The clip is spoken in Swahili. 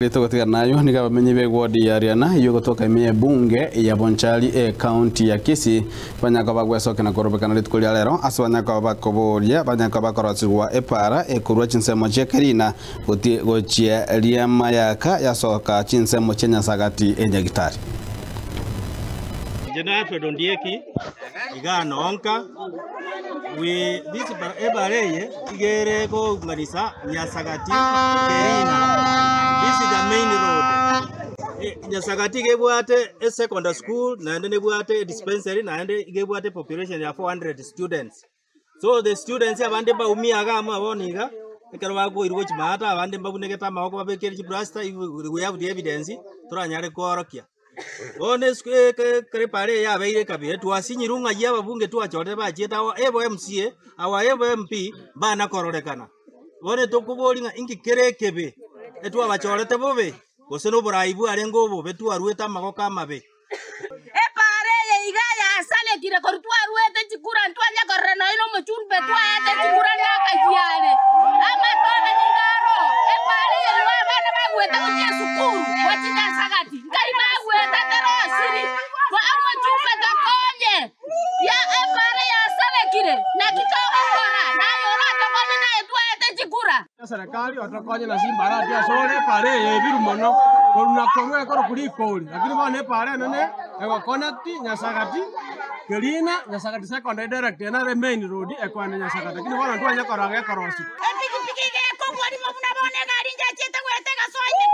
Lito katika nayo ni kama menye wodi ya Riana yuko toka ime bunge ya Bonchari county ya Kisii banyaka bagwesoke na korobeka na litukulia lero asabanyaka bakoboria banyaka bakorotsigwa epara ekurwa chinsemo chekerina gochie liama yaka yasoka chinsemo chenyasagati enyagitari Jena Fredondieki igano onka we this ebareye igere ko ngarisa nyasagati kerina. This is the main road. Nyasagati gebwate a secondary school, nande nebwate a dispensary, nande gebwate population ya 400 students. So the students abande ba umiaga ama boniga ekarwa go irwo chimata abande ba kunegeta mako babekeri chibrasta we have the evidence turanyare korokia. One krepare ya beire kabire twasinyirunga ya babunge twachote ba cheta ebo MCA awa ebo MP bana kororekana. One tokubolinga ingi kerekebe etu abachorete bobe goseno buraibu arengo bobe tu arueta magoka mabe epare ye igaya sale kire kortu aruete chikura ntwanya korreno ino mochurbe tu ate chikura nyakajiale ama tobe ngaro epare ye lwa bana bagweta utie sukuru wachinya sagati ngai bagweta terosiri kwa ama churbe takonye ya epare ya sale kire na kikawa kora na yora tokone na etu ate chikura serikali watakonya na simbara atia sore pare ebiru mono koruna komwe koro kulikoli lakini bane pare nene ego connect nyasagati kelina nyasagati secondary direct na main road ekwana nyasagati lakini bana twanya korange korosi epiki piki ke ko mwali mabuna bone gari nja chete wete gasoite